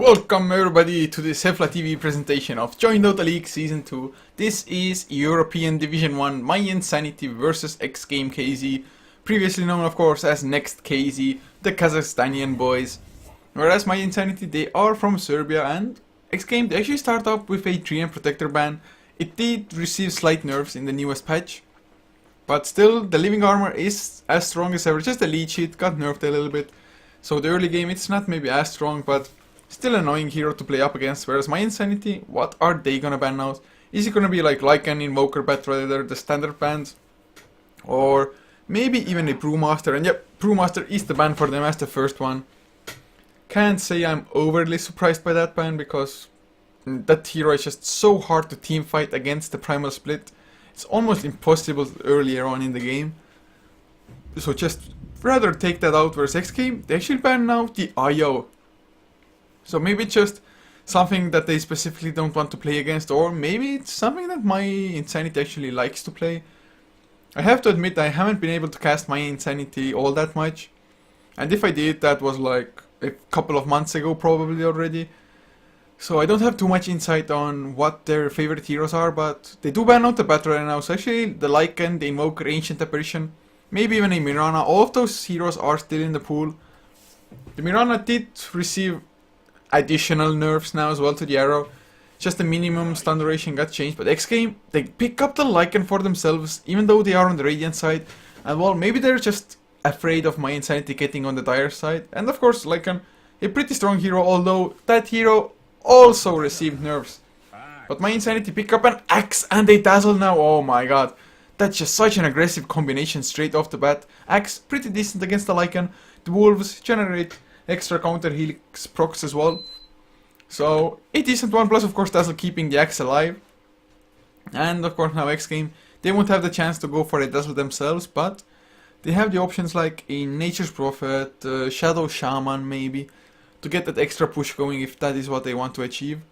Welcome everybody to this Heflatv presentation of joinDOTA League Season 2. This is European Division 1 mYinsanity versus xGame.kz, previously known of course as NextKZ, the Kazakhstanian boys. Whereas mYinsanity, they are from Serbia, and xGame, they actually start up with a 3M protector ban. It did receive slight nerfs in the newest patch, but still the living armor is as strong as ever. Just the lead sheet got nerfed a little bit, so the early game it's not maybe as strong, but still annoying hero to play up against. Whereas mYinsanity, what are they gonna ban out? Is it gonna be like Lycan, Invoker, Batrider, the standard bans? Or maybe even a Brewmaster? And yep, Brewmaster is the ban for them as the first one. Can't say I'm overly surprised by that ban, because that hero is just so hard to team fight against the Primal Split. It's almost impossible earlier on in the game. So just rather take that out. Whereas xGame, they actually ban out the IO. So maybe it's just something that they specifically don't want to play against, or maybe it's something that mYinsanity actually likes to play. I have to admit I haven't been able to cast mYinsanity all that much, and if I did, that was like a couple of months ago probably already. So I don't have too much insight on what their favorite heroes are, but they do ban out the Battle right now, so actually the Lycan, the Invoker, Ancient Apparition, maybe even a Mirana, all of those heroes are still in the pool. The Mirana did receive additional nerfs now as well to the arrow. Just the minimum stun duration got changed, but xGame, they pick up the Lycan for themselves, even though they are on the Radiant side. And well, maybe they're just afraid of mYinsanity getting on the Dire side. And of course, Lycan, a pretty strong hero, although that hero also received nerfs. But mYinsanity pick up an Axe and a Dazzle now. Oh my god, that's just such an aggressive combination straight off the bat. Axe, pretty decent against the Lycan. The Wolves generate extra counter helix procs as well. So a decent one, plus of course Dazzle keeping the Axe alive. And of course now xGame, they won't have the chance to go for a Dazzle themselves, but they have the options like a Nature's Prophet, Shadow Shaman maybe, to get that extra push going if that is what they want to achieve.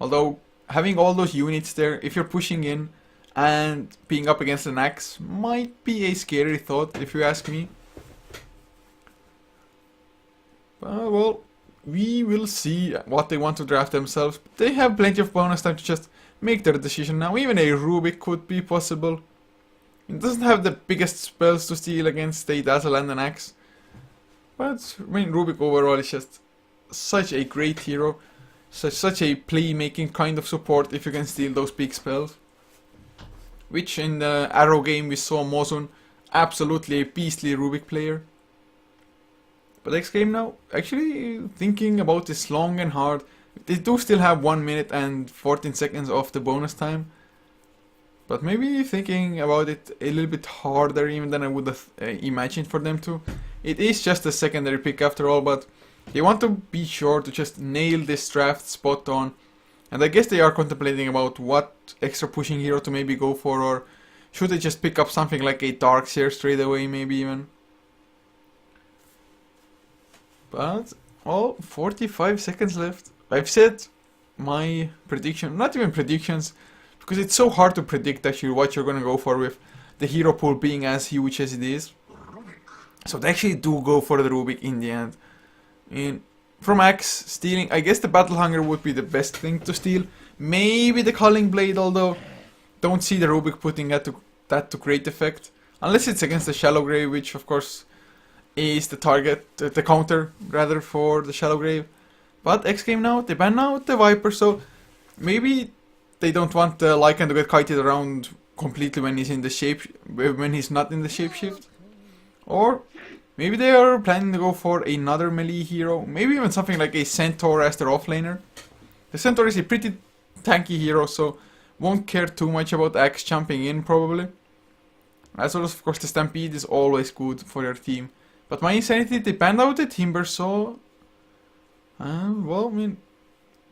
Although having all those units there, if you're pushing in and being up against an Axe, might be a scary thought if you ask me. Well, we will see what they want to draft themselves. They have plenty of bonus time to just make their decision now. Even a Rubik could be possible. It doesn't have the biggest spells to steal against a Dazzle and an Axe, but I mean, Rubik overall is just such a great hero. Such a playmaking kind of support if you can steal those big spells. Which in the Arrow game we saw Mozun, absolutely a beastly Rubik player. But xGame now, actually thinking about this long and hard. They do still have 1 minute and 14 seconds of the bonus time. But maybe thinking about it a little bit harder even than I would have imagined for them to. It is just a secondary pick after all, but they want to be sure to just nail this draft spot on. And I guess they are contemplating about what extra pushing hero to maybe go for, or should they just pick up something like a Darkseer straight away maybe even. But, oh, 45 seconds left. I've said my prediction, not even predictions, because it's so hard to predict actually what you're gonna go for with the hero pool being as huge as it is. So they actually do go for the Rubik in the end. From Axe, stealing, I guess the Battle Hunger would be the best thing to steal. Maybe the Culling Blade, although don't see the Rubik putting that to great effect. Unless it's against the Shallow Grave, which of course is the target, the counter rather, for the Shallow Grave. But xGame now, they ban out the Viper, so maybe they don't want the Lycan to get kited around completely when he's in the when he's not in the shapeshift. Or maybe they are planning to go for another melee hero, maybe even something like a Centaur as their offlaner. The Centaur is a pretty tanky hero, so won't care too much about Axe jumping in probably. As well as of course the Stampede is always good for your team. But mYinsanity, they banned out the Timber, so well, I mean,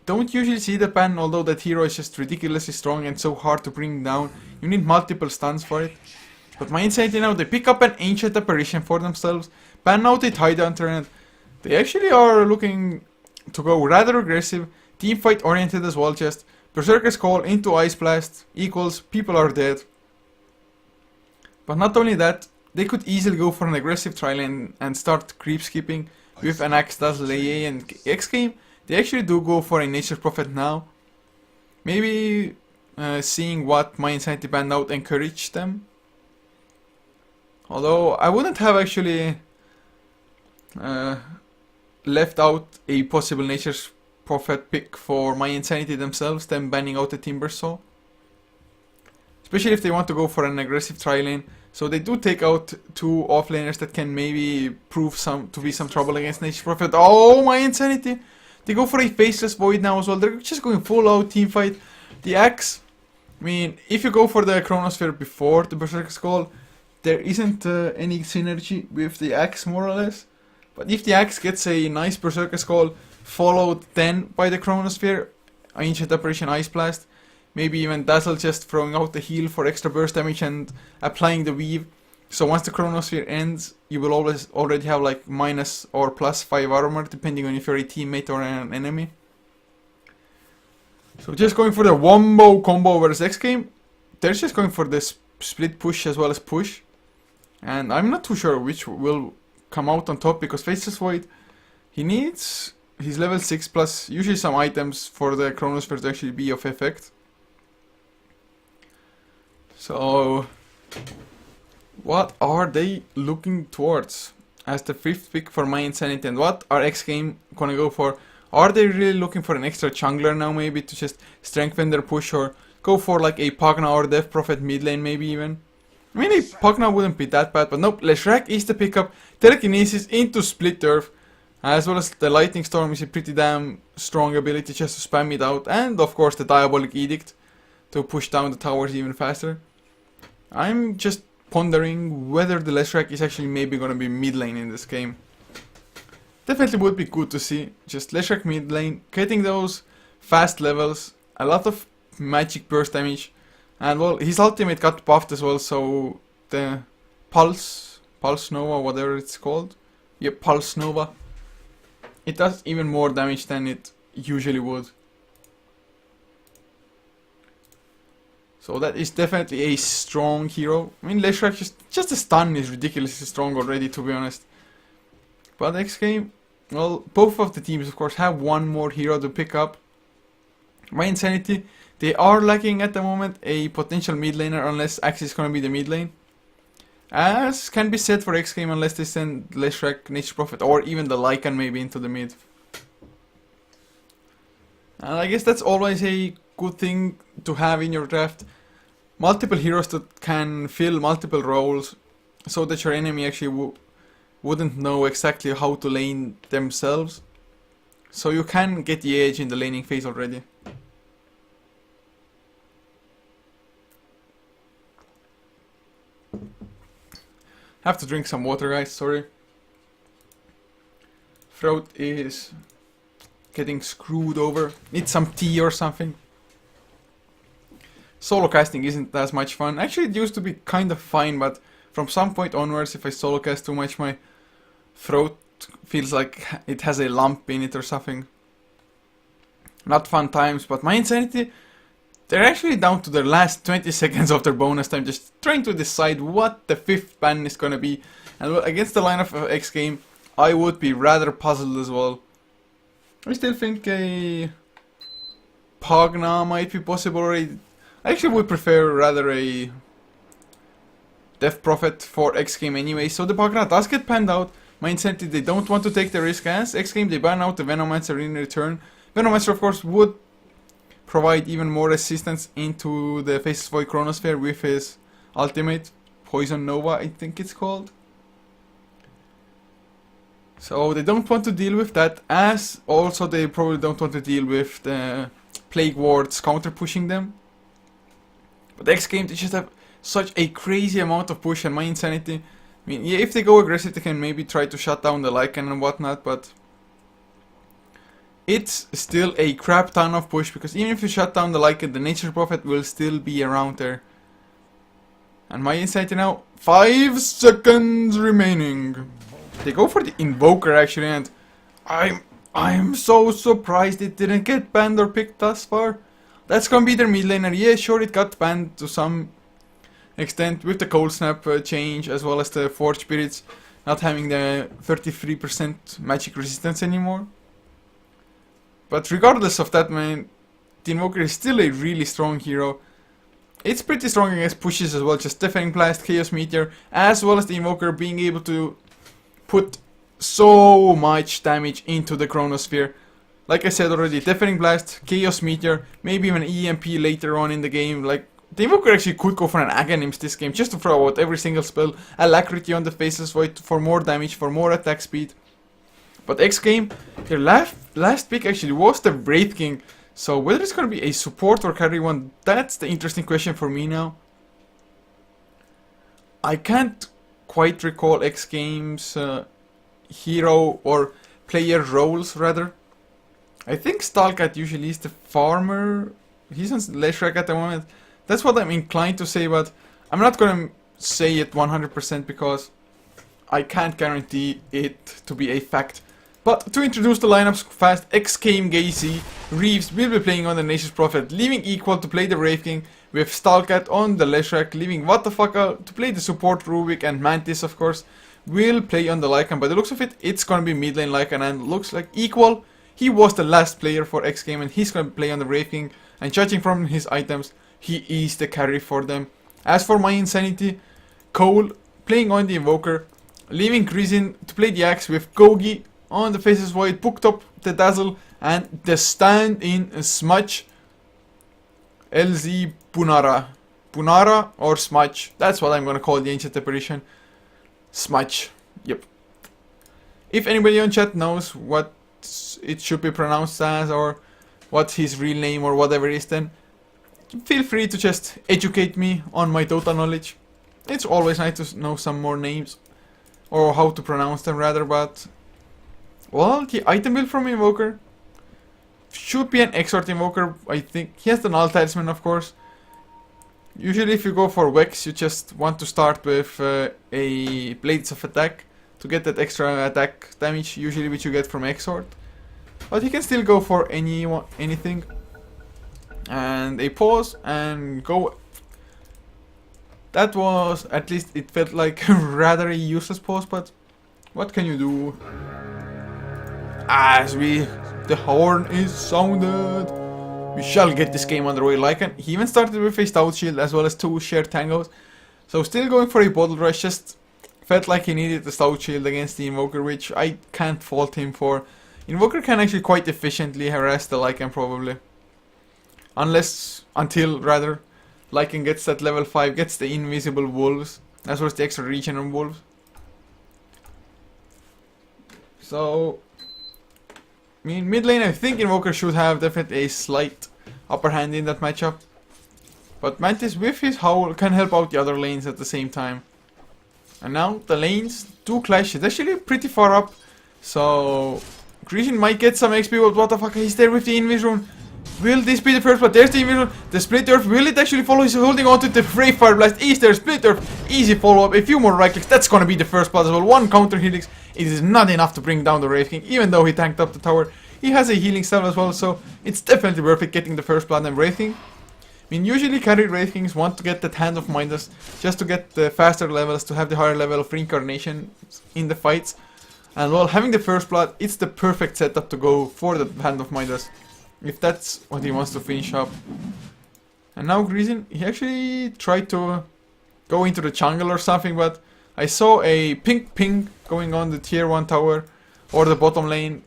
don't usually see the ban, although that hero is just ridiculously strong and so hard to bring down. You need multiple stuns for it. But mYinsanity now, they pick up an Ancient Apparition for themselves, ban out a Tidehunter, and they actually are looking to go rather aggressive, teamfight oriented as well. Just Berserker's Call into Ice Blast equals people are dead. But not only that, they could easily go for an aggressive trial and start creep skipping, with an Axe Dazzle AA and xGame, they actually do go for a Nature Prophet now. Maybe seeing what mYinsanity banned out encouraged them. Although I wouldn't have actually left out a possible Nature's Prophet pick for mYinsanity themselves, them banning out the Timber Saw. Especially if they want to go for an aggressive tri lane. So they do take out two offlaners that can maybe prove to be some trouble against Nature's Prophet. Oh, mYinsanity! They go for a Faceless Void now as well. They're just going full out team fight. The Axe, I mean, if you go for the Chronosphere before the Berserker Skull, there isn't any synergy with the Axe more or less. But if the Axe gets a nice Berserker Skull followed then by the Chronosphere, Ancient Apparition Ice Blast, maybe even Dazzle just throwing out the heal for extra burst damage and applying the weave. So once the Chronosphere ends, you will already have like minus or plus 5 armor, depending on if you're a teammate or an enemy. So just going for the Wombo combo versus xGame, they're just going for this split push as well as push. And I'm not too sure which will come out on top, because Faceless Void, he needs his level 6 plus usually some items for the Chronosphere to actually be of effect. So what are they looking towards as the 5th pick for mYinsanity, and what are xGame gonna go for? Are they really looking for an extra jungler now, maybe to just strengthen their push, or go for like a Pugna or Death Prophet mid lane maybe even? I mean, a Pugna wouldn't be that bad, but nope, Leshrac is the pickup. Telekinesis into Split Turf, as well as the Lightning Storm is a pretty damn strong ability just to spam it out, and of course the Diabolic Edict to push down the towers even faster. I'm just pondering whether the Leshrac is actually maybe gonna be mid lane in this game. Definitely would be good to see just Leshrac mid lane, getting those fast levels, a lot of magic burst damage, and well, his ultimate got buffed as well, so the Pulse Nova, whatever it's called, yep, Pulse Nova, it does even more damage than it usually would. So that is definitely a strong hero. I mean, Leshrac just the stun is ridiculously strong already, to be honest. But xGame, well, both of the teams of course have one more hero to pick up. mYinsanity, they are lacking at the moment a potential mid laner unless Axe is gonna be the mid lane. As can be said for xGame unless they send Leshrac, Nature Prophet, or even the Lycan maybe into the mid. And I guess that's always a good thing to have in your draft. Multiple heroes that can fill multiple roles, so that your enemy actually wouldn't know exactly how to lane themselves. So you can get the edge in the laning phase already. Have to drink some water, guys, sorry. Throat is getting screwed over. Need some tea or something. Solo casting isn't as much fun. Actually, it used to be kind of fine, but from some point onwards, if I solo cast too much, my throat feels like it has a lump in it or something. Not fun times, but mYinsanity, they're actually down to their last 20 seconds of their bonus time, just trying to decide what the 5th ban is gonna be. And against the lineup of xGame, I would be rather puzzled as well. I still think a Pugna might be possible, or I actually would prefer rather a Death Prophet for xGame anyway, so the Pugna does get panned out. mYinsanity, they don't want to take the risk, as xGame they ban out the Venomancer in return. Venomancer of course would provide even more resistance into the Faceless Void Chronosphere with his ultimate, Poison Nova I think it's called. So they don't want to deal with that, as also they probably don't want to deal with the Plague Wards counter pushing them. But xGame, they just have such a crazy amount of push, and mYinsanity, I mean, yeah, if they go aggressive they can maybe try to shut down the Lycan and whatnot, but it's still a crap ton of push, because even if you shut down the Lycan, the Nature Prophet will still be around there. And mYinsanity now, 5 seconds remaining. They go for the Invoker actually, and I'm so surprised it didn't get banned or picked thus far. That's gonna be their mid laner. Yeah, sure, it got banned to some extent with the Cold Snap change, as well as the Forge Spirits. not having the 33% magic resistance anymore. But regardless of that, man, the Invoker is still a really strong hero. It's pretty strong against pushes as well, just Deafening Blast, Chaos Meteor, as well as the Invoker being able to put so much damage into the Chronosphere. Like I said already, Deafening Blast, Chaos Meteor, maybe even EMP later on in the game. Like, the Invoker actually could go for an Aghanims this game, just to throw out every single spell. Alacrity on the Faceless Void for more damage, for more attack speed. But xGame, your last pick actually was the Wraith King. So whether it's going to be a support or carry one, that's the interesting question for me now. I can't quite recall xGame's hero or player roles, rather. I think Stalkat usually is the farmer. He's on Leshrac at the moment. That's what I'm inclined to say, but I'm not going to say it 100% because I can't guarantee it to be a fact. But to introduce the lineups fast, xGame.kz, Reeves will be playing on the Nation's Prophet, leaving Equal to play the Wraith King, with Stalkat on the Leshrac, leaving Watafaka to play the support Rubik, and Mantis, of course, will play on the Lycan. By the looks of it, it's gonna be mid lane Lycan, and looks like Equal, he was the last player for xGame, and he's gonna play on the Wraith King, and judging from his items, he is the carry for them. As for mYinsanity, Cole playing on the Invoker, leaving Grizin to play the Axe with Gogi on the Faceless Void, booked up the Dazzle, and the stand-in Smudge, LZ Punara. Punara or Smudge, that's what I'm gonna call the Ancient Apparition. Smudge, yep. If anybody on chat knows what it should be pronounced as, or what's his real name, or whatever it is, then feel free to just educate me on my Dota knowledge. It's always nice to know some more names, or how to pronounce them rather, but well, the item build from Invoker should be an Exort Invoker, I think. He has the Null Talisman, of course. Usually if you go for Vex, you just want to start with a Blades of Attack to get that extra attack damage, usually which you get from Exort. But he can still go for anything. And a pause and go. That was, at least it felt like rather a useless pause, but what can you do? As the horn is sounded, we shall get this game underway. Lycan, he even started with a Stout Shield as well as 2 shared tangos. So still going for a Bottle Rush, just felt like he needed the Stout Shield against the Invoker, which I can't fault him for. Invoker can actually quite efficiently harass the Lycan probably. Until Lycan gets that level 5, gets the Invisible Wolves, as well as the extra regen on Wolves. So, I mean, mid lane, I think Invoker should have definitely a slight upper hand in that matchup. But Mantis with his Howl can help out the other lanes at the same time. And now the lanes do clash. It's actually pretty far up. So Grecian might get some XP, but what the fuck, he's there with the Invis rune. Will this be the first blood? There's the Invis rune. The Split Earth, will it actually follow? He's holding on to the Brave Fire Blast. Is there Split Earth? Easy follow up. A few more right clicks. That's gonna be the first blood as well. 1 counter helix. It is not enough to bring down the Wraith King, even though he tanked up the tower. He has a healing spell as well, so it's definitely worth it getting the first blood and Wraith King. I mean, usually carried Wraith Kings want to get that Hand of Midas, just to get the faster levels, to have the higher level of reincarnation in the fights. And well, having the first blood, it's the perfect setup to go for the Hand of Midas, if that's what he wants to finish up. And now Grecian, he actually tried to go into the jungle or something, but I saw a pink ping going on the tier 1 tower, or the bottom lane.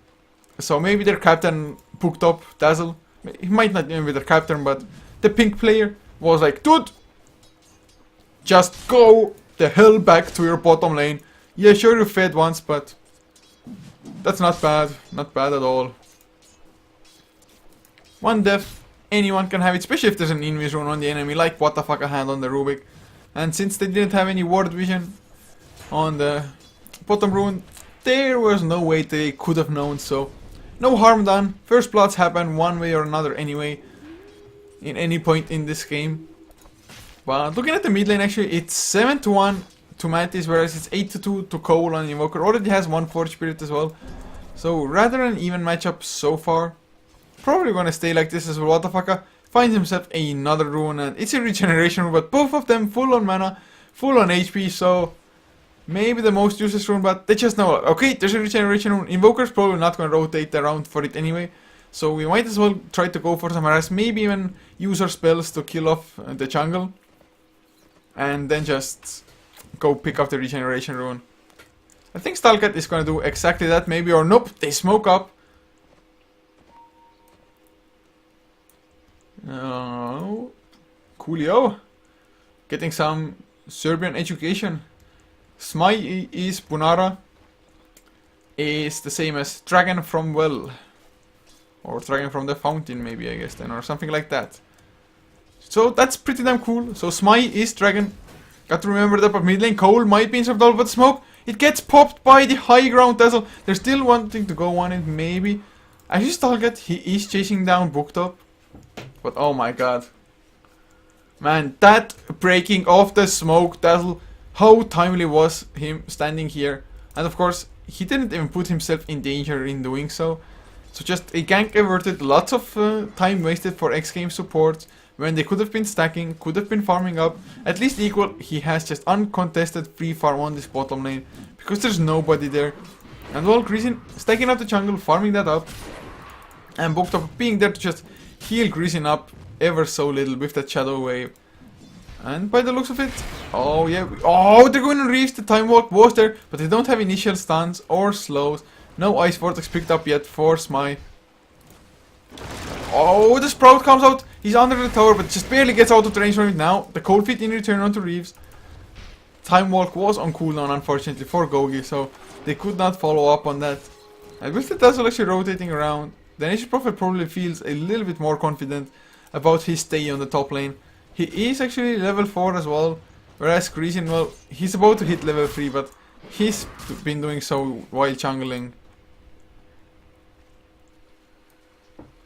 So maybe their captain booked up Dazzle. He might not even be their captain, but the pink player was like, dude, just go the hell back to your bottom lane. Yeah, sure you fed once, but that's not bad. Not bad at all. 1 death, anyone can have it, especially if there's an Invis rune on the enemy, like what the fuck a hand on the Rubik. And since they didn't have any ward vision on the bottom rune, there was no way they could have known, so no harm done. First bloods happen one way or another anyway, in any point in this game. But looking at the mid lane, actually, it's 7-1 to Mantis, whereas it's 8-2 to Cole on Invoker. Already has 1 Forge Spirit as well. So rather an even matchup so far. Probably gonna stay like this as well. Watafaka finds himself another rune, and it's a regeneration rune, but both of them full on mana, full on HP, so maybe the most useless rune, but they just know, okay, there's a regeneration rune. Invoker's probably not gonna rotate around for it anyway. So we might as well try to go for some harass, maybe even use our spells to kill off the jungle. And then just go pick up the regeneration rune. I think Stalkat is gonna do exactly that, maybe, or nope, they smoke up. Coolio. Getting some Serbian education. Smai is Bunara. Is the same as Dragon from Well. Or Dragon from the Fountain, maybe, I guess, then, or something like that. So that's pretty damn cool. So Smai is Dragon. Got to remember that, but mid lane Cole might be in some double, but smoke. It gets popped by the high ground Dazzle. They're still wanting to go on it, maybe. Actually, Stalkat, he is chasing down Booked Up. But oh my god. Man, that breaking of the smoke Dazzle. How timely was him standing here. And of course, he didn't even put himself in danger in doing so. So just a gank averted, lots of time wasted for xGame support. When they could have been stacking, could have been farming up. At least equal, he has just uncontested free farm on this bottom lane. Because there's nobody there. And well, Grisin stacking up the jungle, farming that up. And Booked Up being there to just heal Grisin up ever so little with that shadow wave. And by the looks of it, oh yeah, oh, they're going to reach. The time walk was there, but they don't have initial stuns or slows. No ice vortex picked up yet for Smai. Oh, the Sprout comes out. He's under the tower, but just barely gets out of the range from it now. The cold feet in return onto Reeves. Time walk was on cooldown, unfortunately, for Gogi, so they could not follow up on that. And with the Dazzle actually rotating around, the Nature Prophet probably feels a little bit more confident about his stay on the top lane. He is actually level 4 as well, whereas Grisin, well, he's about to hit level 3, but he's been doing so while jungling.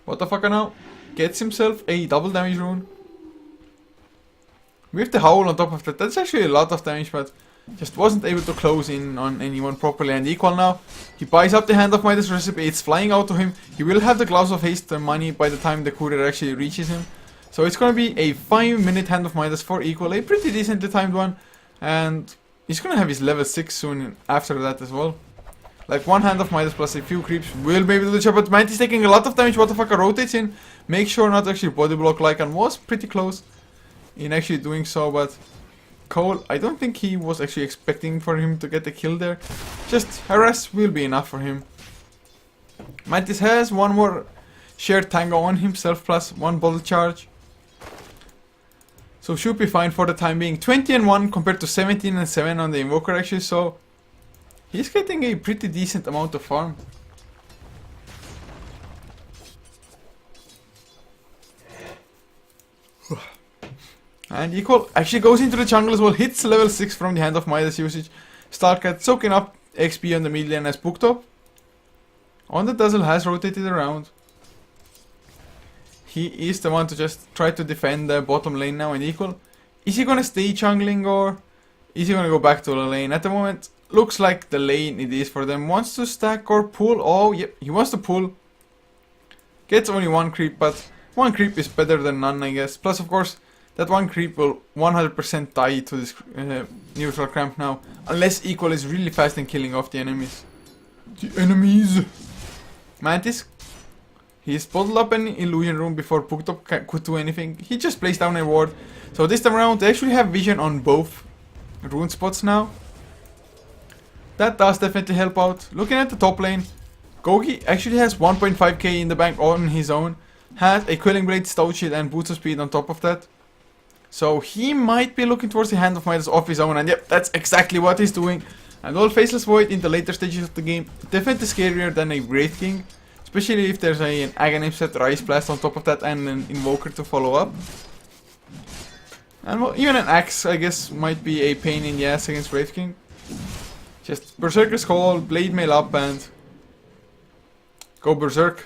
What the fuck now? Gets himself a double damage rune. With the Howl on top of that, that's actually a lot of damage, but just wasn't able to close in on anyone properly. And equal now, he buys up the Hand of Midas recipe, it's flying out to him. He will have the Gloves of Haste money by the time the courier actually reaches him. So it's gonna be a 5-minute Hand of Midas for equal, a pretty decently timed one. And he's gonna have his level 6 soon after that as well. Like one Hand of Midas plus a few creeps will be able to do the job, but Mantis taking a lot of damage. What the fuck, rotates in. Make sure not to actually body block Lycan, was pretty close in actually doing so, but Cole, I don't think he was actually expecting for him to get the kill there. Just harass will be enough for him. Mantis has one more shared tango on himself plus one bottle charge. So should be fine for the time being. 20-1 compared to 17-7 on the Invoker actually, so he's getting a pretty decent amount of farm. And equal actually goes into the jungle as well, hits level 6 from the Hand of Midas usage. Stalkat soaking up XP on the mid lane as Booked Up. On the Dazzle has rotated around. He is the one to just try to defend the bottom lane now, and equal. Is he gonna stay jungling or is he gonna go back to the lane? At the moment, looks like the lane it is for them. Wants to stack or pull. Oh, yep, he wants to pull. Gets only one creep, but one creep is better than none, I guess. Plus, of course, that one creep will 100% die to this neutral cramp now. Unless equal is really fast in killing off the enemies. Mantis. He's bottled up an illusion room before Booked Up could do anything. He just placed down a ward. So this time around, they actually have vision on both rune spots now. That does definitely help out. Looking at the top lane, Gogi actually has 1.5k in the bank on his own. Has a Quelling Blade, Stout Shield and Boots of Speed on top of that. So he might be looking towards the Hand of Midas off his own, and yep, that's exactly what he's doing. And all Faceless Void in the later stages of the game, definitely scarier than a Wraith King. Especially if there's an Aghanim set, Rise Blast on top of that, and an Invoker to follow up. And well, even an Axe, I guess, might be a pain in the ass against Wraith King. Just Berserker's Call, Blade Mail up, and go Berserk.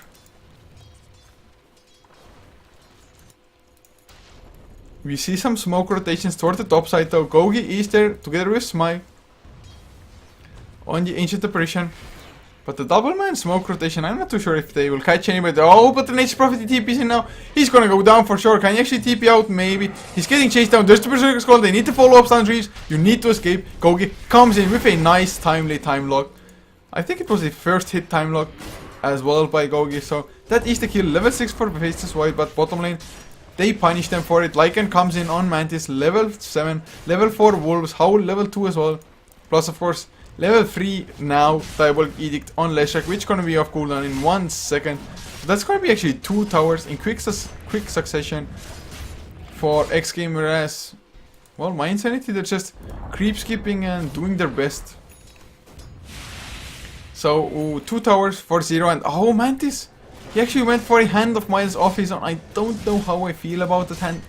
We see some smoke rotations toward the top side though. Gogi is there together with Smai on the Ancient Apparition. But the double man smoke rotation, I'm not too sure if they will catch anybody. Oh, but the Nature Prophet TP's in now. He's gonna go down for sure. Can he actually TP out? Maybe. He's getting chased down. There's the Berserker Skull. They need to follow up Stun Reeves. You need to escape. Gogi comes in with a nice timely time lock. I think it was the first hit time lock as well by Gogi. So that is the kill. Level 6 for Faceless Void, but bottom lane, they punish them for it. Lycan comes in on Mantis. Level 7. Level 4 Wolves. Howl level 2 as well. Plus, of course, level 3 now, Diabolic Edict on Leshrac, which is going to be off cooldown in 1 second. So that's going to be actually 2 towers in quick succession for xGame, whereas, well, mYinsanity, they're just creep skipping and doing their best. So, 2 towers for 0, and oh, Mantis! He actually went for a Hand of Midas off his own. I don't know how I feel about that Hand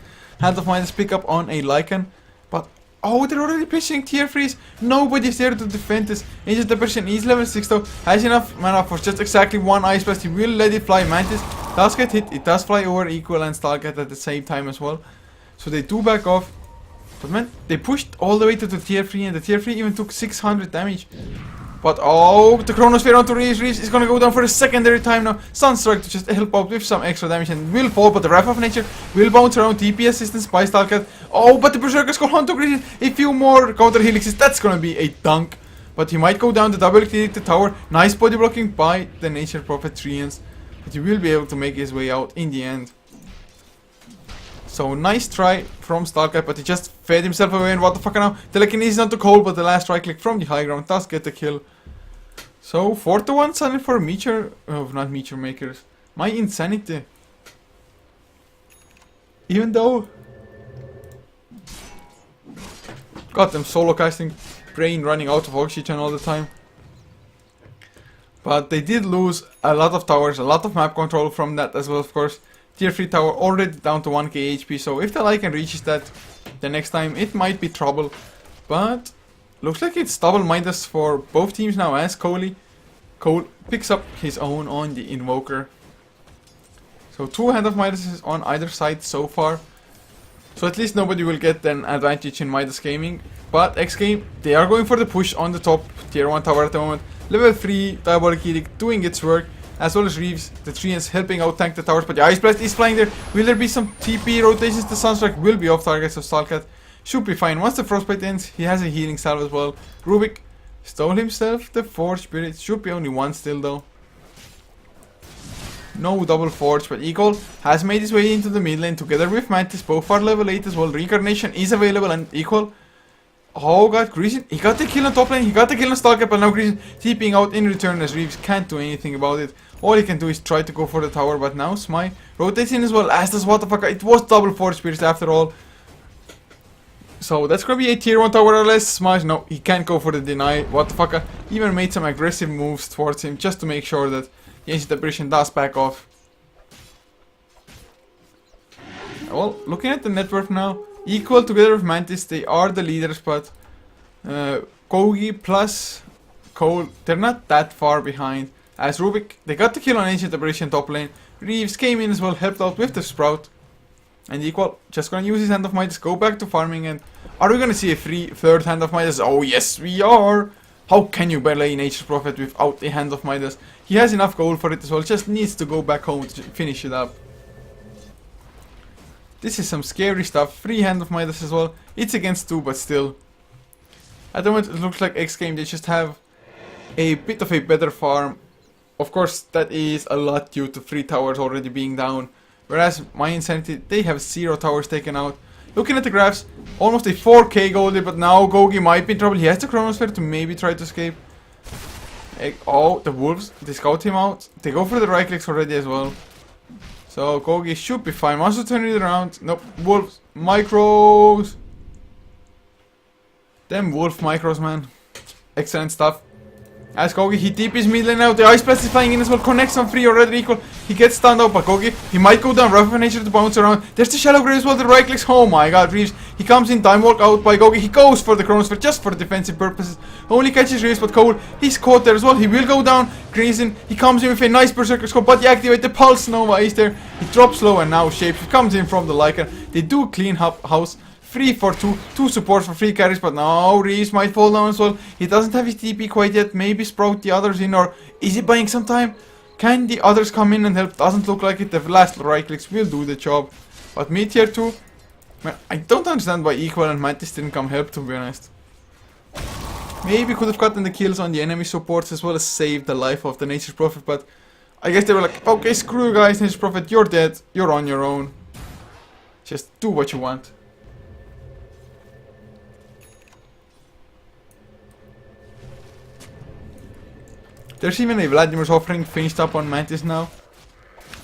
of Midas pickup on a Lycan, but oh, they're already pushing tier 3s. Nobody's there to defend this. Ancient Depression is level 6 though. Has enough mana for just exactly 1 Ice Blast. He will let it fly. Mantis does get hit. It does fly over Equal and Stalker at the same time as well. So they do back off. But man, they pushed all the way to the tier 3 and the tier 3 even took 600 damage. But oh, the Chronosphere onto Reeves. Reeves is gonna go down for a secondary time now. Sunstrike to just help out with some extra damage and will fall, but the Wrath of Nature will bounce around. TP assistance by Stalker. Oh, but the Berserker's go on to Green. A few more counter helixes. That's gonna be a dunk. But he might go down the double click the tower. Nice body blocking by the Nature Prophet Treants. But he will be able to make his way out in the end. So nice try from Stalker, but he just fed himself away, and what the fuck now? Telekinesis not too cold, but the last right click from the high ground does get the kill. So 4-1 suddenly for Meteor, not Meteor Makers, mYinsanity. Even though got them solo casting, brain running out of oxygen all the time. But they did lose a lot of towers, a lot of map control from that as well, of course. Tier 3 tower already down to 1k HP, so if the Lycan reaches that the next time, it might be trouble. But looks like it's double Midas for both teams now, as Cole picks up his own on the Invoker. So 2 Hand of Midases on either side so far. So at least nobody will get an advantage in Midas gaming. But xGame, they are going for the push on the top tier 1 tower at the moment. Level 3 Diabolic Edict doing its work, as well as Reeves, the Treants helping out tank the towers, but the Ice Blast is flying there. Will there be some TP rotations? The Sunstrike will be off target, so Stalkat should be fine. Once the Frostbite ends, he has a healing salve as well. Rubik stole himself the Forge Spirit. Should be only 1 still though. No double Forge, but Eagle has made his way into the mid lane together with Mantis. Both are level 8 as well. Reincarnation is available, and Equal, oh god, Grecian, he got the kill on top lane, he got the kill on Stalker, but now Grecian TPing out in return as Reeves can't do anything about it. All he can do is try to go for the tower, but now Smite rotates in as well, as does what the fuck. It was double Forge Spirits after all. So that's gonna be a tier 1 tower or less. Smite, no, he can't go for the deny. What the fuck, even made some aggressive moves towards him just to make sure that the Ancient Apparition does back off. Well, looking at the net worth now, Equal together with Mantis, they are the leaders, but Kogi plus Cole, they're not that far behind. As Rubik, they got the kill on Ancient Apparition top lane. Reeves came in as well, helped out with the Sprout. And Equal just gonna use his Hand of Midas, go back to farming, and are we gonna see a third Hand of Midas? Oh yes, we are! How can you play Nature Prophet without a Hand of Midas? He has enough gold for it as well, just needs to go back home to finish it up. This is some scary stuff. 3 Hand of Midas as well. It's against 2, but still. At the moment, it looks like xGame, they just have a bit of a better farm. Of course, that is a lot due to 3 towers already being down. Whereas mYinsanity, they have 0 towers taken out. Looking at the graphs, almost a 4k goldie, but now Gogi might be in trouble. He has the Chronosphere to maybe try to escape. Oh, the Wolves, they scout him out. They go for the right clicks already as well. So Gogi should be fine. Wants to turn it around. Nope. Wolves. Micros. Them wolf micros, man. Excellent stuff. As Gogi, he TP's mid lane now. The Ice Blast is flying in as well. Connects on 3 already Equal. He gets stunned out by Gogi. He might go down. Wrath of Nature to bounce around. There's the Shallow Grave as well. The right clicks. Oh my god, Reeves. He comes in. Time walk out by Gogi. He goes for the Chronosphere just for defensive purposes. Only catches Reeves, but Cole, he's caught there as well. He will go down. Grayson, he comes in with a nice Berserker scope, but he activates the Pulse Nova is there. He drops low and now Shapes comes in from the Lycan. They do clean up house. 3 for 2. 2 support for 3 carries, but now Reeves might fall down as well. He doesn't have his TP quite yet. Maybe sprout the others in, or is he buying some time? Can the others come in and help? Doesn't look like it. The last right clicks will do the job. But mid tier 2, man, I don't understand why Equal and Mantis didn't come help, to be honest. Maybe could have gotten the kills on the enemy supports as well as saved the life of the Nature's Prophet, but I guess they were like, okay, screw you guys, Nature's Prophet, you're dead, you're on your own. Just do what you want. There's even a Vladimir's offering finished up on Mantis now.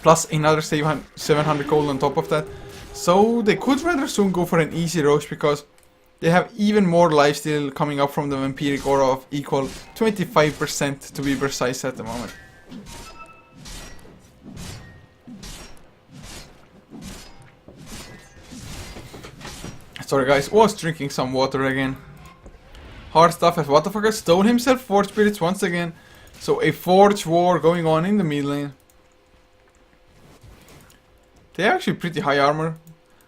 Plus another 700 gold on top of that. So they could rather soon go for an easy rush because they have even more lifesteal coming up from the Vampiric Aura of equal 25% to be precise at the moment. Sorry guys, was drinking some water again. Hard stuff as Waterfucker stole himself 4 spirits once again. So a Forge war going on in the mid lane. They're actually pretty high armor.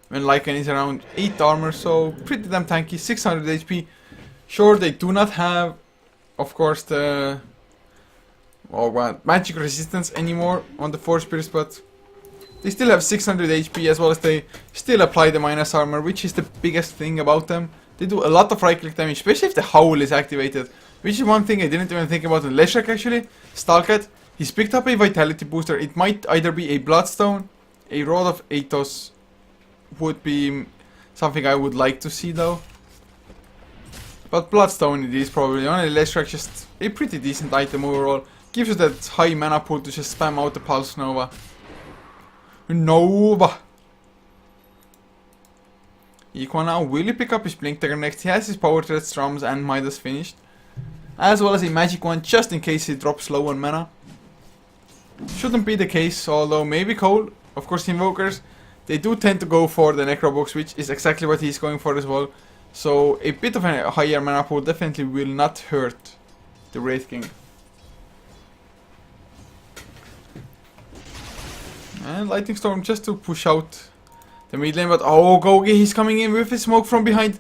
When Lycan is around 8 armor, so pretty damn tanky, 600 HP. Sure, they do not have, of course, the magic resistance anymore on the 4 spirits, but they still have 600 HP as well as they still apply the minus armor, which is the biggest thing about them. They do a lot of right click damage, especially if the Howl is activated, which is one thing I didn't even think about in Leshrac actually. Stalkat, he's picked up a vitality booster. It might either be a Bloodstone, a Rod of Athos would be something I would like to see though. But Bloodstone it is probably. Only Leshrac, just a pretty decent item overall. Gives you that high mana pool to just spam out the Pulse Nova. Equal now, will he pick up his Blink Dagger next? He has his Power Thread, Strums and Midas finished. As well as a Magic Wand just in case he drops low on mana. Shouldn't be the case, although maybe Cole. Of course Invokers, they do tend to go for the Necro Box, which is exactly what he's going for as well. So a bit of a higher mana pool definitely will not hurt the Wraith King. And Lightning Storm just to push out the mid lane, but oh, Gogi, he's coming in with his smoke from behind.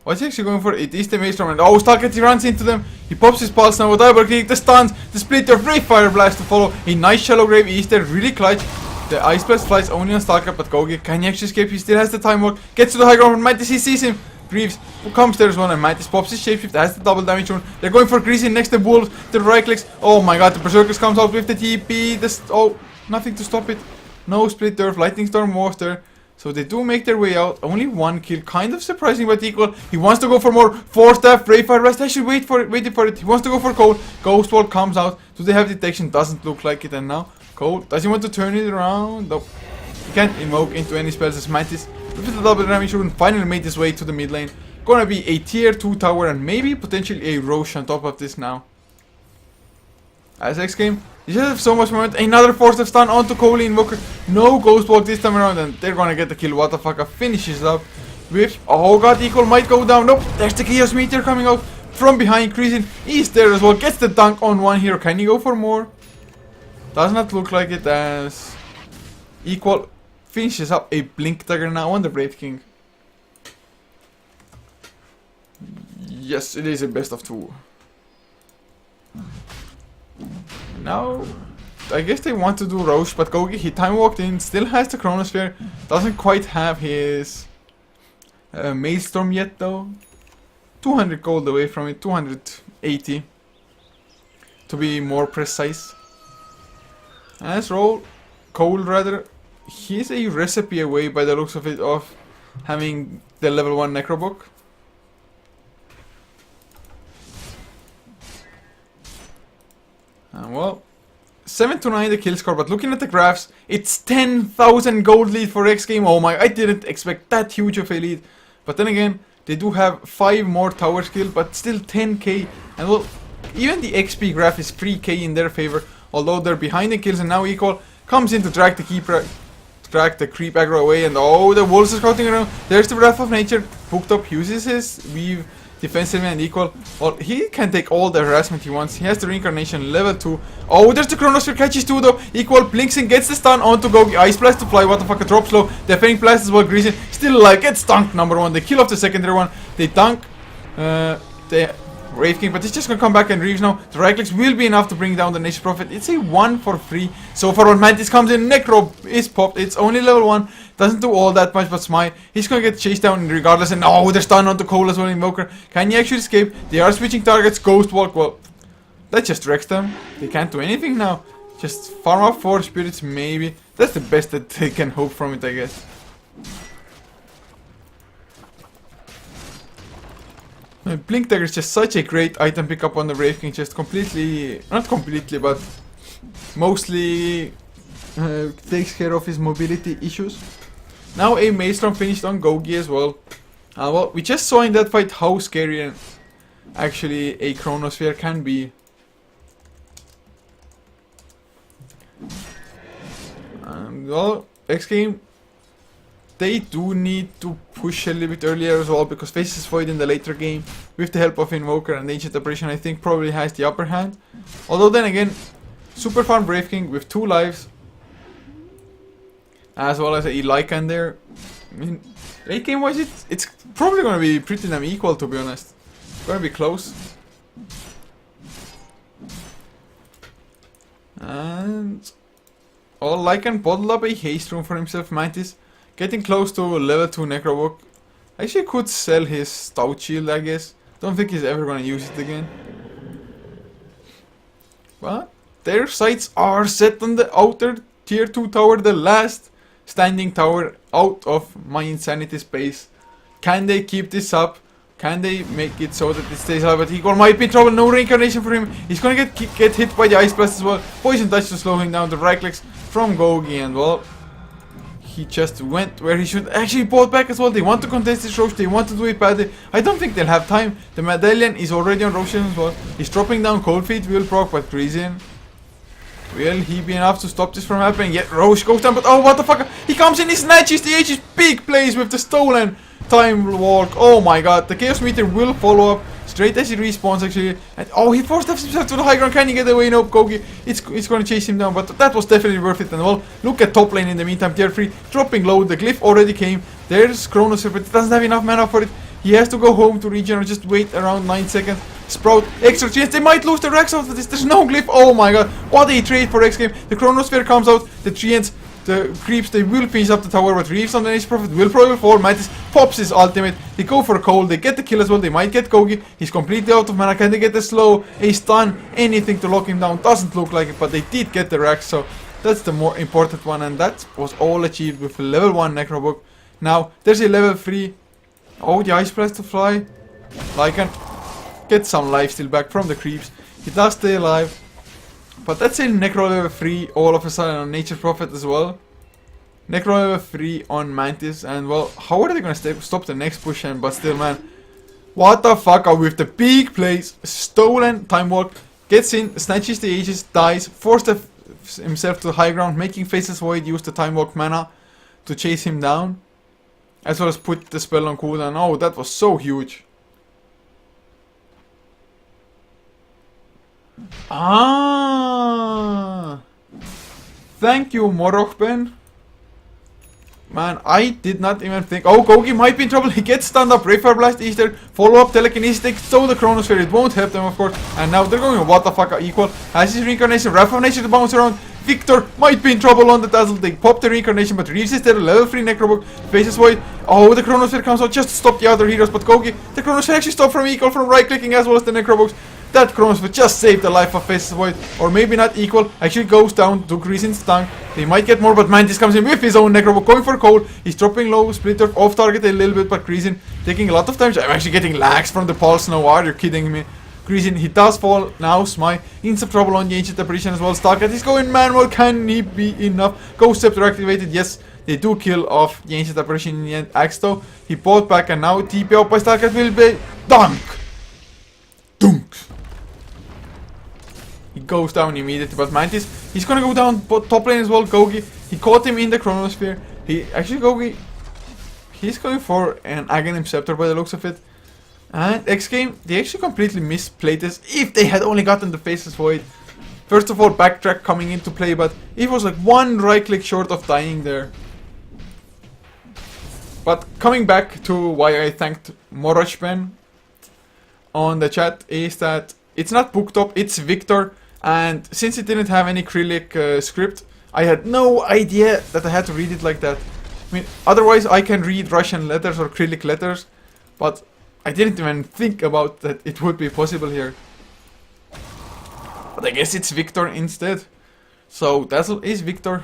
What's he actually going for? It is the Maze Storm, and oh, Stalkat, he runs into them. He pops his Pulse now, double click, the stuns, the splitter, Ray Fire Blast to follow. A nice Shallow Grave is there, really clutch. The Ice Blast flies only on Stalkat, but Gogi, can he actually escape? He still has the time walk, gets to the high ground, Mantis, he sees him. Greaves comes there as well, and Mantis pops his shapeshift, has the double damage rune. They're going for Greasy next to Wolves, the right clicks. Oh my god, the Berserkers comes out with the TP, oh, nothing to stop it. No Split Turf, Lightning Storm was there. So they do make their way out. Only 1 kill, kind of surprising but equal. He wants to go for more. 4 staff, Ray Fire Rest. I should waited for it. He wants to go for Cold. Ghost Wall comes out. Do they have detection? Doesn't look like it. And now Cold, does he want to turn it around? Nope. He can't invoke into any spells as Mantis with the double damage rune finally made his way to the mid lane. Gonna be a tier 2 tower and maybe potentially a Roche on top of this now. As xGame, you just have so much momentum. Another force of stun onto Coley Invoker. No Ghost Walk this time around, and they're gonna get the kill. What the fuck? Finishes up with, oh god, Equal might go down. Nope, there's the Chaos Meteor coming out from behind. Creasing is there as well. Gets the dunk on one here. Can he go for more? Does not look like it, as Equal finishes up a Blink Dagger now on the Wraith King. Yes, it is a best of 2. Now, I guess they want to do Roche, but Gogi, he time walked in, still has the Chronosphere, doesn't quite have his Maelstrom yet though. 200 gold away from it, 280 to be more precise. As roll, Cole rather, he's a recipe away by the looks of it of having the level 1 Necrobook. Well, 7 to 9 the kill score, but looking at the graphs, it's 10,000 gold lead for xGame. Oh my, I didn't expect that huge of a lead. But then again, they do have 5 more tower skill, but still 10k. And well, even the XP graph is 3k in their favor, although they're behind in kills, and now Equal comes in to drag the creep aggro away, and oh, the wolves are scouting around. There's the Wrath of Nature, hooked up, uses his weave, defensively and equal. Well, he can take all the harassment he wants. He has the reincarnation level 2. Oh, there's the Chronosphere, catches 2 though. Equal, blinks in, gets the stun onto Gogi. Ice Blast to fly, what the fuck, a drop slow. Defending blast as well, Greasy. Still alive, gets dunked, number 1. They kill off the secondary one. They dunk the Wraith King, but he's just gonna come back and Reeves now. The right clicks will be enough to bring down the Nature Prophet. It's a 1 for 3. So far when Mantis comes in, Necro is popped. It's only level 1. Doesn't do all that much, but Smite, he's gonna get chased down regardless. And oh, they're stunned onto Cole as well, Invoker. Can he actually escape? They are switching targets. Ghost Walk, well, that just wrecks them. They can't do anything now. Just farm up 4 spirits, maybe. That's the best that they can hope from it, I guess. Blink Dagger is just such a great item pickup on the Wraith King. Just completely, not completely, but mostly takes care of his mobility issues. Now a Maelstrom finished on Gogi as well. Well, we just saw in that fight how scary actually a Chronosphere can be. Well, xGame, they do need to push a little bit earlier as well, because Faceless Void in the later game, with the help of Invoker and Ancient Apparition, I think probably has the upper hand. Although then again, super farm Brave King with 2 lives, as well as a Lycan there. I mean, late game wise, it's probably going to be pretty damn equal, to be honest. It's going to be close. And all Lycan bottled up a haste room for himself. Mantis getting close to level 2 Necrobook. Actually could sell his Stout Shield, I guess. Don't think he's ever gonna use it again. But their sights are set on the outer tier 2 tower, the last standing tower out of mYinsanity space. Can they keep this up? Can they make it so that it stays alive? But he might be in trouble. No reincarnation for him. He's gonna get hit by the Ice Blast as well. Poison Touch to slow him down. The right clicks from Gogi, and well, he just went where he should. Actually bought back as well. They want to contest this Roche. They want to do it badly. I don't think they'll have time. The Medallion is already on Roshan as well. He's dropping down Cold Feet. Will proc, but Grisian, will he be enough to stop this from happening? Yet Roche goes down, but oh, what the fuck? He comes in, he snatches the Aegis. Big plays with the stolen Time Walk. Oh my god. The Chaos Meter will follow up straight as he respawns, actually. And oh, he forced himself to the high ground. Can he get away? Nope, Gogi. It's going to chase him down, but that was definitely worth it. And well, look at top lane in the meantime. Tier 3 dropping low. The Glyph already came. There's Chronosphere, but he doesn't have enough mana for it. He has to go home to regen or just wait around 9 seconds. Sprout, extra chance. They might lose the Rex after this. There's no Glyph. Oh my god. What a trade for xGame. The Chronosphere comes out. The Treants, the creeps, they will finish up the tower, but Reeves on the Nature Prophet will probably fall. Mantis pops his ultimate. They go for a cold. They get the kill as well. They might get Gogi. He's completely out of mana. Can they get a slow, a stun, anything to lock him down? Doesn't look like it, but they did get the Rax, so that's the more important one. And that was all achieved with a level 1 Necrobook. Now, there's a level 3. Oh, the Ice Blast to fly. Lycan get some life still back from the creeps. He does stay alive. But that's a Necro level 3 all of a sudden on Nature Prophet as well. Necro level 3 on Mantis. And well, how are they gonna stop the next push? And but still, man, what the fuck are with the big plays? Stolen Time Walk, gets in, snatches the Aegis, dies, forces himself to the high ground, making Faceless Void use the Time Walk mana to chase him down, as well as put the spell on cooldown. Oh, that was so huge. Ah, thank you, Morochben. Man, I did not even think. Oh, Gogi might be in trouble. He gets stunned up. Rayfire Blast is there. Follow up telekinesis. So the Chronosphere. It won't help them, of course. And now they're going, what the fuck, equal. Has his reincarnation. Wrath of Nature to bounce around. Victor might be in trouble on the Dazzle. They pop the reincarnation, but Reeves is there. Level 3 Necrobook. Faces Void. Oh, the Chronosphere comes out just to stop the other heroes. But Gogi, the Chronosphere actually stopped from equal, from right clicking, as well as the Necrobooks. That Chronosphere just saved the life of Faceless Void. Or maybe not equal. Actually goes down to Grisian's tank. They might get more, but Mantis comes in with his own Necrobook, going for cold. He's dropping low, splitter off target a little bit, but Grisian taking a lot of damage. I'm actually getting lags from the pulse now. Are you kidding me? Grisian, he does fall now. Smite in some trouble on the Ancient Apparition as well. Starcat is going manual. Can he be enough? Ghost Scepter activated. Yes, they do kill off the Ancient Apparition in the end. Axe though, he bought back, and now TP out by Starcat will be dunk. Dunk. He goes down immediately, but Mantis, he's gonna go down top lane as well. Gogi, he caught him in the Chronosphere. He actually, Gogi, he's going for an Aghanim Scepter by the looks of it. And xGame, they actually completely misplayed this. If they had only gotten the Faceless Void. First of all, backtrack coming into play, but it was like one right click short of dying there. But coming back to why I thanked Morochben on the chat is that it's not BookTop, it's Victor. And since it didn't have any Cyrillic script, I had no idea that I had to read it like that. I mean, otherwise I can read Russian letters or Cyrillic letters, but I didn't even think about that it would be possible here. But I guess it's Victor instead. So Dazzle is Victor.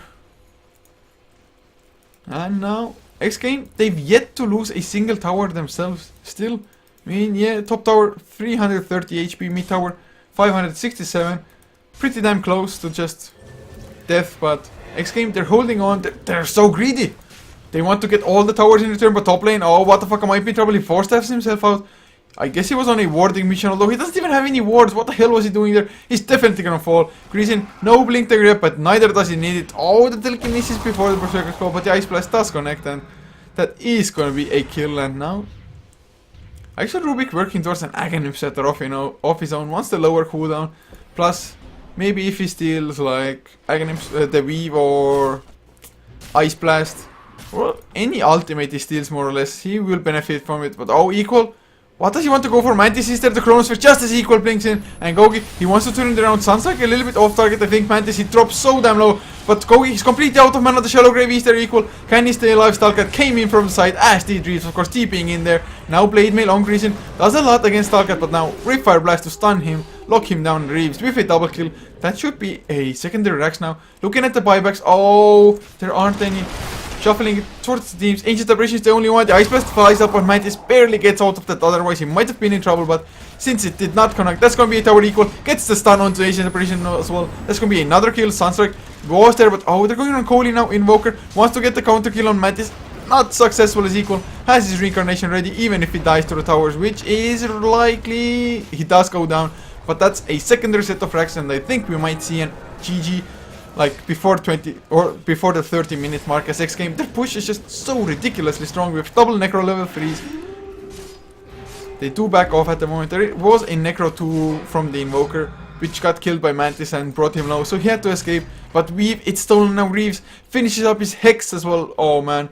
And now xGame, they've yet to lose a single tower themselves still. I mean, yeah, top tower 330 HP, mid tower 567. Pretty damn close to just death, but xGame, they're holding on. They're so greedy. They want to get all the towers in return, but top lane, oh, what the fuck, I might be in trouble. He force-staffs himself out. I guess he was on a warding mission, although he doesn't even have any wards. What the hell was he doing there? He's definitely gonna fall. Greasin, no blink dagger yet, but neither does he need it. Oh, the telekinesis before the Berserker Skull, but the Ice Blast does connect, and that is gonna be a kill. And now, actually Rubik working towards an Aghanim setter off, off his own. Wants the lower cooldown, plus maybe if he steals like Aghanim, the Weave or Ice Blast, or any ultimate he steals more or less, he will benefit from it. But oh, equal. What does he want to go for? Mantis is there, the Chronosphere just as equal blinks in, and Gogi, he wants to turn it around. Sunstrike a little bit off target, I think Mantis, he drops so damn low, but Gogi, he's completely out of mana, the Shallow Grave is there equal. Can he stay alive? Stalker came in from the side, as did Reeves, of course, TPing in there. Now Blade Mail on Greasin, does a lot against Stalker, but now Ripfire Blast to stun him, lock him down. Reeves with a double kill. That should be a secondary Rax now. Looking at the buybacks, oh, there aren't any. Shuffling it towards the teams. Ancient Aberration is the only one. The Ice Blast flies up, but Mantis barely gets out of that. Otherwise, he might have been in trouble. But since it did not connect, that's going to be a tower equal. Gets the stun onto Ancient Aberration as well. That's going to be another kill. Sunstrike was there, but oh, they're going on Coley now. Invoker wants to get the counter kill on Mantis. Not successful as equal. Has his reincarnation ready, even if he dies to the towers, which is likely. He does go down, but that's a secondary set of racks, and I think we might see an GG. Like before 20 or before the 30-minute mark as xGame. Their push is just so ridiculously strong with double Necro level 3s. They do back off at the moment. There was a Necro 2 from the Invoker, which got killed by Mantis and brought him low, so he had to escape. But Weave, it's stolen now. Reeves finishes up his Hex as well. Oh man,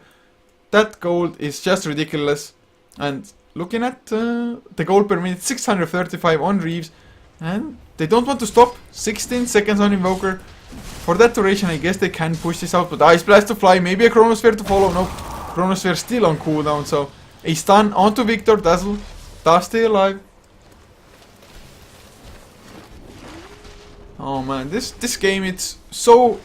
that gold is just ridiculous. And looking at the gold per minute, 635 on Reeves, and they don't want to stop. 16 seconds on Invoker. For that duration, I guess they can push this out, but Ice Blast to fly, maybe a Chronosphere to follow. No, Chronosphere still on cooldown, so a stun onto Victor. Dazzle does stay alive. Oh man, this game, it's so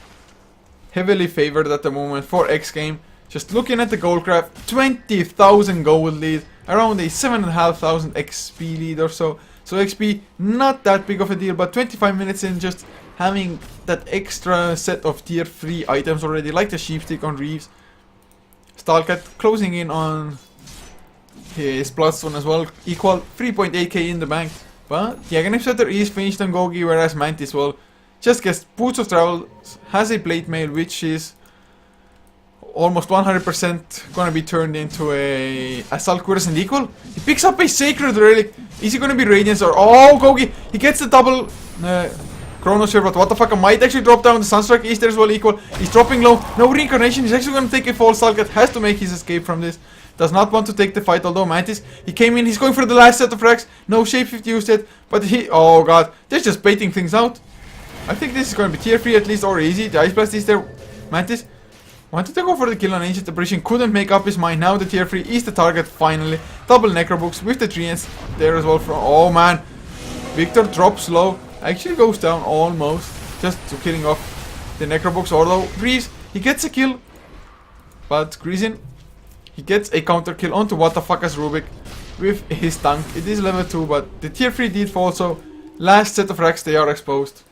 heavily favored at the moment for xGame. Just looking at the gold graph, 20,000 gold lead, around a 7,500 XP lead or so. So XP, not that big of a deal, but 25 minutes in, just having that extra set of tier 3 items already, like the Sheepstick on Reeves. Stalcat closing in on his plus one as well, equal 3.8k in the bank. But the Aghanim Setter is finished on Gogi, whereas Mantis, well, just gets Boots of Travel, has a Plate Mail, which is almost 100% gonna be turned into a Assault Cuirass and equal. He picks up a Sacred Relic. Is he gonna be Radiance or... Oh, Gogi! He gets the double Chronosphere, but what the fuck, I might actually drop down. The Sunstrike is there as well equal. He's dropping low. No reincarnation. He's actually gonna take a fall. Stalcat has to make his escape from this. Does not want to take the fight, although Mantis, he came in, he's going for the last set of racks. No shapeshift used yet, but he... Oh god, they're just baiting things out. I think this is going to be tier 3 at least, or easy. The Ice Blast is there. Mantis wanted to go for the kill on Ancient Aberration, couldn't make up his mind. Now the tier 3 is the target finally. Double Necrobooks with the treants there as well from... Oh man, Victor drops low. Actually goes down almost, just to killing off the Necrobooks. Although Reeves, he gets a kill, but Greasin, he gets a counter kill onto what the fuck is Rubik with his tank. It is level 2, but the tier 3 did fall, so last set of racks they are exposed.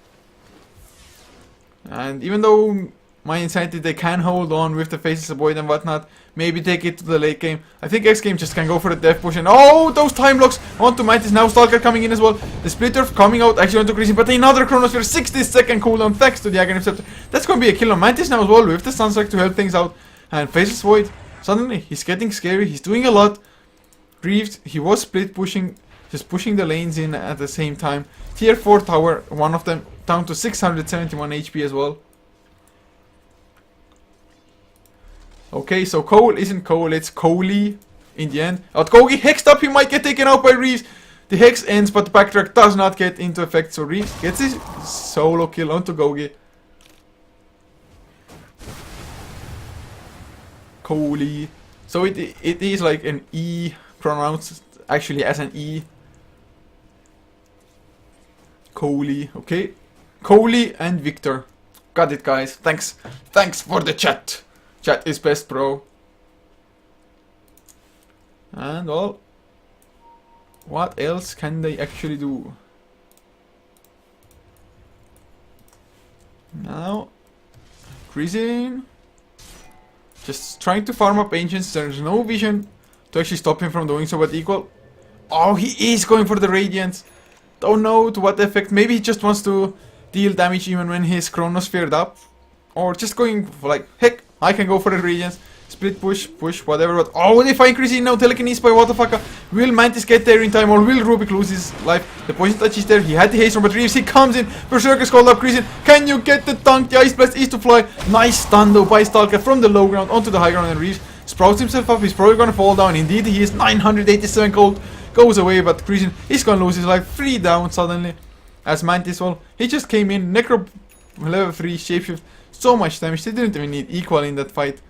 And even though mYinsanity, they can hold on with the Faceless Void and whatnot, maybe take it to the late game. I think xGame just can go for the death push, and oh, those time blocks onto Mantis. Now Stalker coming in as well. The Splitter coming out actually onto Greasin, but another Chronosphere, 60-second cooldown thanks to the Aghanim Scepter. That's going to be a kill on Mantis now as well with the Sunstrike to help things out. And Faceless Void, suddenly he's getting scary, he's doing a lot. Reeves, he was split pushing, just pushing the lanes in at the same time. Tier 4 tower, one of them down to 671 HP as well. Okay, so Cole isn't Cole, it's Coley in the end. Gogi hexed up, he might get taken out by Reeves. The hex ends, but the backtrack does not get into effect, so Reeves gets his solo kill onto Gogi. Coley. So it is like an E pronounced actually as an E. Coley, okay. Coley and Victor. Got it, guys. Thanks for the chat. Chat is best, bro. And well, what else can they actually do? Now, Cruising. Just trying to farm up Ancients. There's no vision to actually stop him from doing so, but equal. Oh, he is going for the Radiance. Don't know to what effect. Maybe he just wants to deal damage even when he's Chronosphered up. Or just going for like, heck, I can go for the Radiance. Split push, whatever. But oh, they find Chrissy now. Telekinesis by what the fuck? Will Mantis get there in time, or will Rubik lose his life? The poison touch is there. He had the haste from, but Reeves, he comes in. Berserker's called up. Chrissy, can you get the tank? The Ice Blast is to fly. Nice stun though by Stalker from the low ground onto the high ground, and Reeves sprouts himself up. He's probably gonna fall down. Indeed, he is. 987 gold goes away, but Christian is gonna lose his life. 3 down suddenly. As Mantis, well, he just came in. Necro level 3 shapeshift. So much damage. They didn't even need equal in that fight,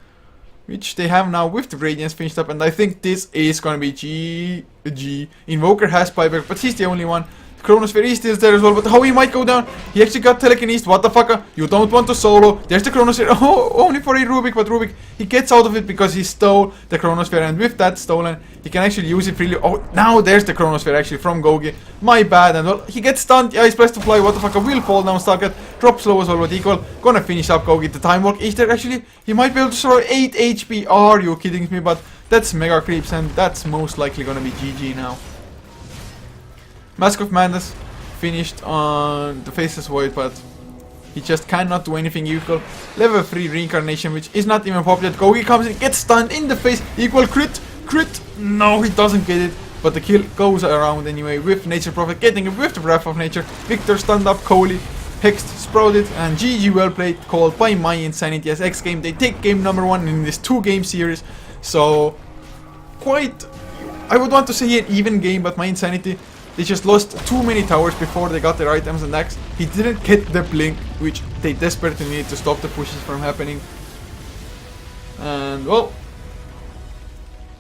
which they have now with the Radiance finished up, and I think this is gonna be GG. Invoker has buyback, but he's the only one. Chronosphere is still there as well, but how he might go down? He actually got Telekinesis, what the fuck? You don't want to solo. There's the Chronosphere, oh, only for a Rubik, but Rubik, he gets out of it because he stole the Chronosphere, and with that stolen, he can actually use it freely. Oh, now there's the Chronosphere actually from Gogi. My bad, and well, he gets stunned, yeah, he's pressed to fly, what the fuck, will fall down, Starket, drop slow as well, but equal. Gonna finish up Gogi, the time walk is there actually. He might be able to throw 8 HP, are you kidding me? But that's Mega Creeps, and that's most likely gonna be GG now. Mask of Madness finished on the Faceless Void, but he just cannot do anything equal. Level 3 Reincarnation, which is not even popular. Gogi comes in, gets stunned in the face, equal crit. No, he doesn't get it, but the kill goes around anyway with Nature Prophet getting it with the Breath of Nature. Victor stunned up, Coley, hexed, sprouted, and GG well played, called by mYinsanity as xGame. They take game number 1 in this 2-game series, so quite, I would want to say an even game, but mYinsanity, they just lost too many towers before they got their items and axe. He didn't get the blink, which they desperately needed to stop the pushes from happening. And well,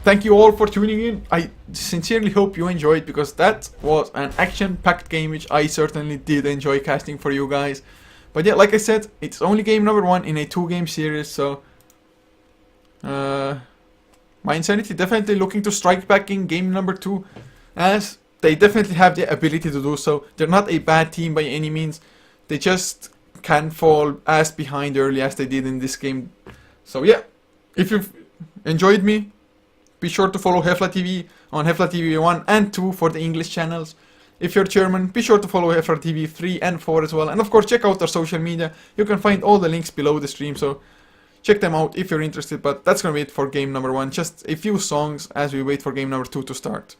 thank you all for tuning in. I sincerely hope you enjoyed, because that was an action-packed game, which I certainly did enjoy casting for you guys. But yeah, like I said, it's only game number 1 in a 2-game series, so mYinsanity definitely looking to strike back in game number 2, as they definitely have the ability to do so. They're not a bad team by any means. They just can fall as behind early as they did in this game. So yeah, if you've enjoyed me, be sure to follow Heflatv on Heflatv 1 and 2 for the English channels. If you're German, be sure to follow Heflatv 3 and 4 as well. And of course, check out our social media. You can find all the links below the stream, so check them out if you're interested. But that's gonna be it for game number 1. Just a few songs as we wait for game number 2 to start.